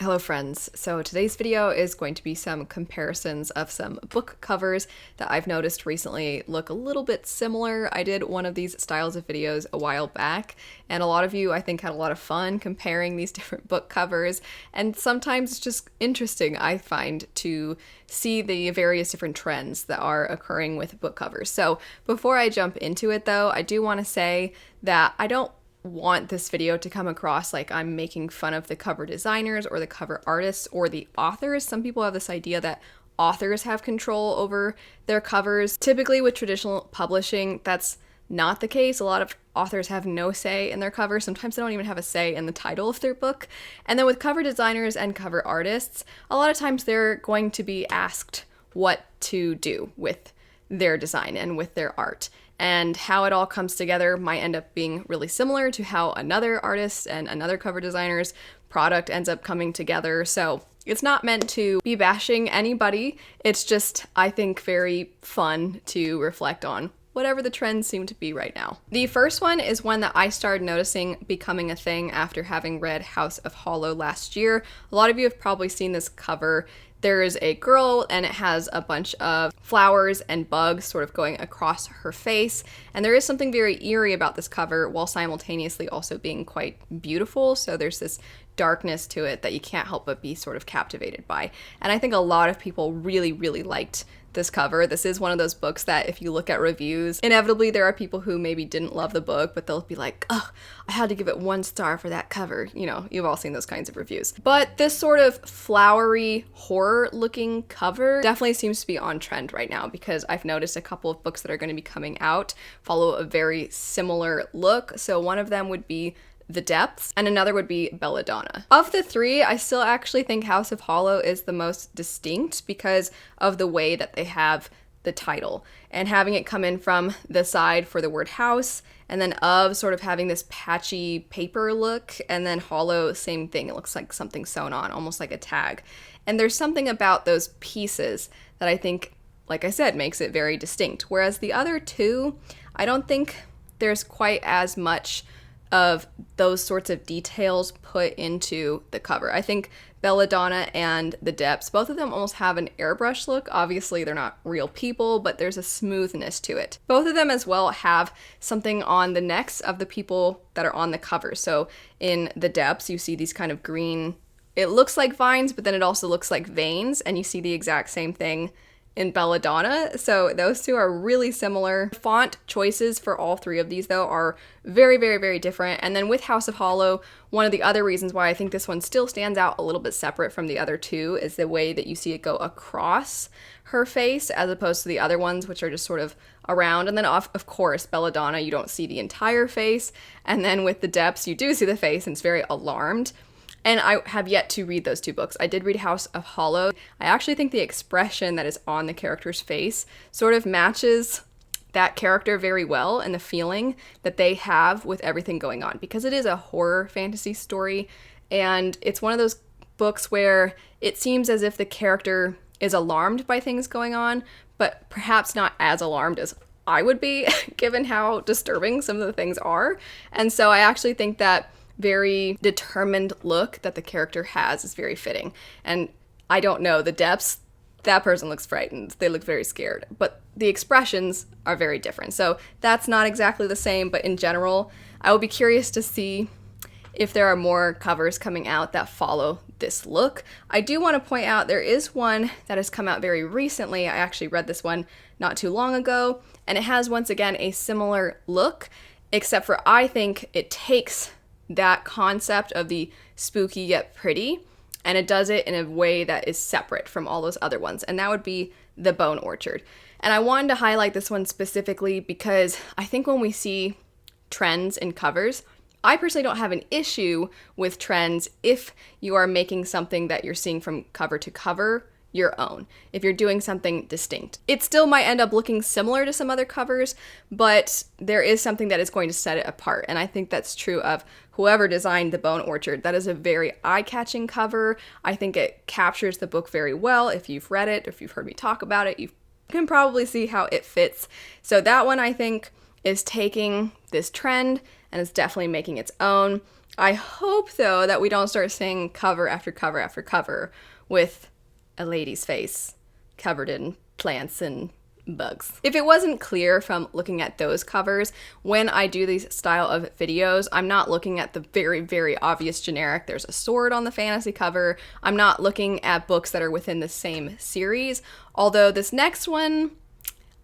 Hello friends, so today's video is going to be some comparisons of some book covers that I've noticed recently look a little bit similar. I did one of these styles of videos a while back, and a lot of you I think had a lot of fun comparing these different book covers, and sometimes it's just interesting, I find, to see the various different trends that are occurring with book covers. So before I jump into it though, I do want to say that I don't want this video to come across like I'm making fun of the cover designers or the cover artists or the authors. Some people have this idea that authors have control over their covers. Typically with traditional publishing, that's not the case. A lot of authors have no say in their covers. Sometimes they don't even have a say in the title of their book. And then with cover designers and cover artists, a lot of times they're going to be asked what to do with their design and with their art. And how it all comes together might end up being really similar to how another artist and another cover designer's product ends up coming together. So it's not meant to be bashing anybody. It's just, I think, very fun to reflect on whatever the trends seem to be right now. The first one is one that I started noticing becoming a thing after having read House of Hollow last year. A lot of you have probably seen this cover. There is a girl and it has a bunch of flowers and bugs sort of going across her face. And there is something very eerie about this cover while simultaneously also being quite beautiful. So there's this darkness to it that you can't help but be sort of captivated by. And I think a lot of people really, really liked this cover. This is one of those books that if you look at reviews, inevitably there are people who maybe didn't love the book, but they'll be like, oh, I had to give it 1 star for that cover. You know, you've all seen those kinds of reviews. But this sort of flowery horror looking cover definitely seems to be on trend right now because I've noticed a couple of books that are going to be coming out follow a very similar look. So one of them would be The Depths, and another would be Belladonna. Of the three, I still actually think House of Hollow is the most distinct because of the way that they have the title and having it come in from the side for the word house, and then of sort of having this patchy paper look, and then hollow, same thing. It looks like something sewn on, almost like a tag. And there's something about those pieces that I think, like I said, makes it very distinct. Whereas the other two, I don't think there's quite as much of those sorts of details put into the cover. I think Belladonna and The Depths, both of them almost have an airbrush look. Obviously, they're not real people, but there's a smoothness to it. Both of them as well have something on the necks of the people that are on the cover. So in The Depths, you see these kind of green, it looks like vines, but then it also looks like veins, and you see the exact same thing in Belladonna. So those two are really similar. Font choices for all three of these though are very, very, very different. And then with House of Hollow, one of the other reasons why I think this one still stands out a little bit separate from the other two is the way that you see it go across her face as opposed to the other ones, which are just sort of around. And then of course, Belladonna, you don't see the entire face. And then with The Depths, you do see the face and it's very alarmed. And I have yet to read those two books. I did read House of Hollow. I actually think the expression that is on the character's face sort of matches that character very well and the feeling that they have with everything going on because it is a horror fantasy story and it's one of those books where it seems as if the character is alarmed by things going on, but perhaps not as alarmed as I would be given how disturbing some of the things are. And so I actually think that very determined look that the character has is very fitting. And I don't know, The Depths, that person looks frightened. They look very scared, but the expressions are very different. So that's not exactly the same, but in general, I will be curious to see if there are more covers coming out that follow this look. I do want to point out there is one that has come out very recently. I actually read this one not too long ago, and it has once again a similar look, except for I think it takes that concept of the spooky yet pretty, and it does it in a way that is separate from all those other ones, and that would be The Bone Orchard. And I wanted to highlight this one specifically because I think when we see trends in covers, I personally don't have an issue with trends if you are making something that you're seeing from cover to cover your own, if you're doing something distinct. It still might end up looking similar to some other covers, but there is something that is going to set it apart. And I think that's true of whoever designed The Bone Orchard. That is a very eye-catching cover. I think it captures the book very well. If you've read it, if you've heard me talk about it, you can probably see how it fits. So that one I think is taking this trend and is definitely making its own. I hope, though, that we don't start seeing cover after cover after cover with a lady's face covered in plants and bugs. If it wasn't clear from looking at those covers, when I do these style of videos, I'm not looking at the very, very obvious generic, there's a sword on the fantasy cover. I'm not looking at books that are within the same series. Although this next one,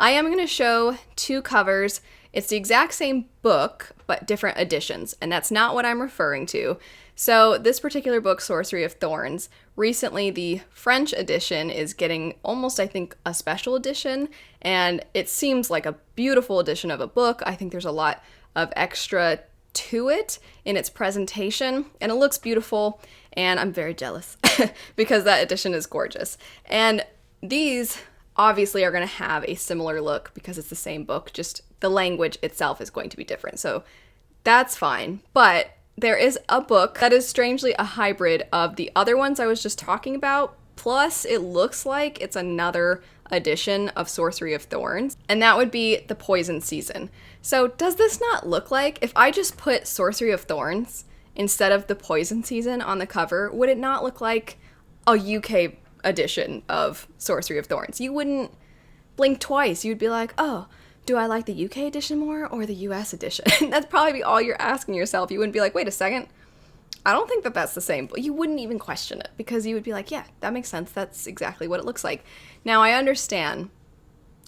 I am going to show two covers. It's the exact same book, but different editions, and that's not what I'm referring to. So this particular book, Sorcery of Thorns, recently the French edition is getting almost, I think, a special edition, and it seems like a beautiful edition of a book. I think there's a lot of extra to it in its presentation, and it looks beautiful, and I'm very jealous because that edition is gorgeous. And these obviously are going to have a similar look because it's the same book, just the language itself is going to be different. So that's fine. But there is a book that is strangely a hybrid of the other ones I was just talking about, plus it looks like it's another edition of Sorcery of Thorns, and that would be The Poison Season. So does this not look like, if I just put Sorcery of Thorns instead of The Poison Season on the cover, would it not look like a UK edition of Sorcery of Thorns? You wouldn't blink twice. You'd be like, oh, do I like the UK edition more or the US edition? That'd probably be all you're asking yourself. You wouldn't be like, wait a second, I don't think that that's the same. But you wouldn't even question it because you would be like, yeah, that makes sense. That's exactly what it looks like. Now, I understand.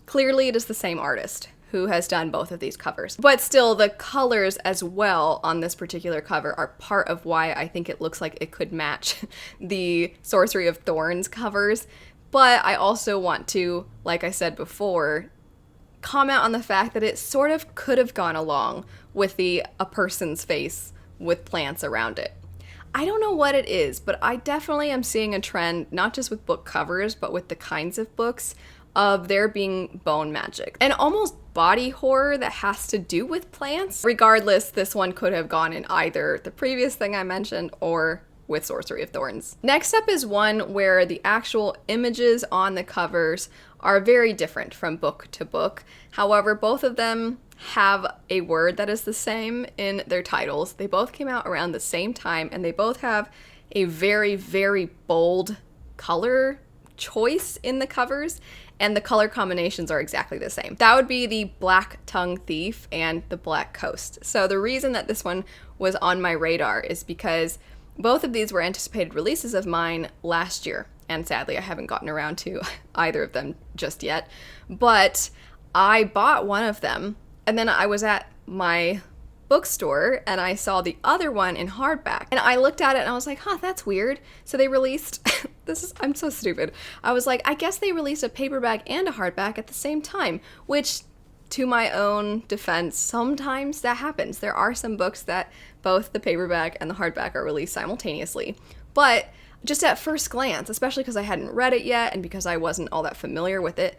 Clearly, it is the same artist who has done both of these covers. But still, the colors as well on this particular cover are part of why I think it looks like it could match the Sorcery of Thorns covers. But I also want to, like I said before, comment on the fact that it sort of could have gone along with a person's face with plants around it. I don't know what it is, but I definitely am seeing a trend, not just with book covers, but with the kinds of books, of there being bone magic and almost body horror that has to do with plants. Regardless, this one could have gone in either the previous thing I mentioned or with Sorcery of Thorns. Next up is one where the actual images on the covers are very different from book to book. However, both of them have a word that is the same in their titles. They both came out around the same time, and they both have a very, very bold color choice in the covers, and the color combinations are exactly the same. That would be the Black Tongue Thief and the Black Coast. So the reason that this one was on my radar is because both of these were anticipated releases of mine last year, and sadly I haven't gotten around to either of them just yet. But I bought one of them, and then I was at my bookstore and I saw the other one in hardback, and I looked at it and I was like, huh, that's weird. So they released I'm so stupid. I was like, I guess they released a paperback and a hardback at the same time, which, to my own defense, sometimes that happens. There are some books that both the paperback and the hardback are released simultaneously. But just at first glance, especially because I hadn't read it yet and because I wasn't all that familiar with it,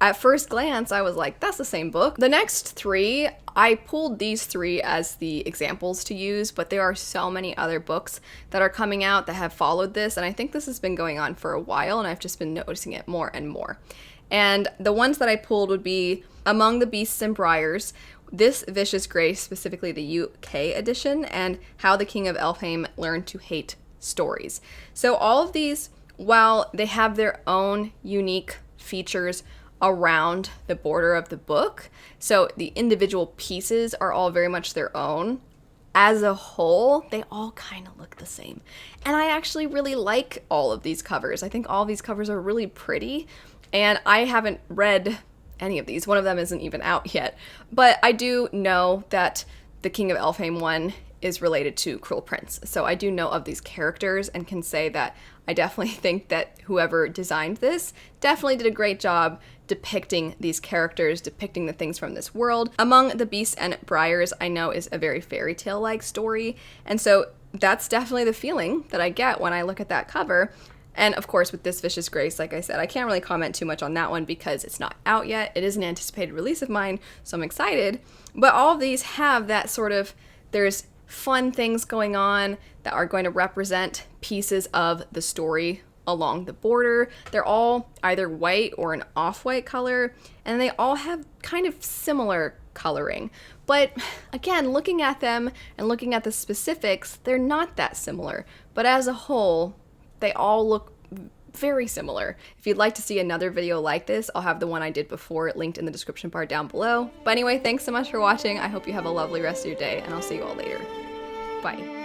at first glance, I was like, that's the same book. The next three, I pulled these three as the examples to use, but there are so many other books that are coming out that have followed this, and I think this has been going on for a while, and I've just been noticing it more and more. And the ones that I pulled would be Among the Beasts and Briars, This Vicious Grace, specifically the UK edition, and How the King of Elfhame Learned to Hate Stories. So all of these, while they have their own unique features around the border of the book, so the individual pieces are all very much their own, as a whole, they all kind of look the same. And I actually really like all of these covers. I think all of these covers are really pretty, and I haven't read any of these. One of them isn't even out yet, but I do know that the King of Elfhame one is related to Cruel Prince. So I do know of these characters and can say that I definitely think that whoever designed this definitely did a great job depicting these characters, depicting the things from this world. Among the Beasts and Briars, I know, is a very fairy tale-like story, and so that's definitely the feeling that I get when I look at that cover. And of course, with This Vicious Grace, like I said, I can't really comment too much on that one because it's not out yet. It is an anticipated release of mine, so I'm excited. But all of these have that sort of, there's fun things going on that are going to represent pieces of the story along the border. They're all either white or an off-white color, and they all have kind of similar coloring. But again, looking at them and looking at the specifics, they're not that similar. But as a whole, they all look very similar. If you'd like to see another video like this, I'll have the one I did before linked in the description bar down below. But anyway, thanks so much for watching. I hope you have a lovely rest of your day, and I'll see you all later. Bye.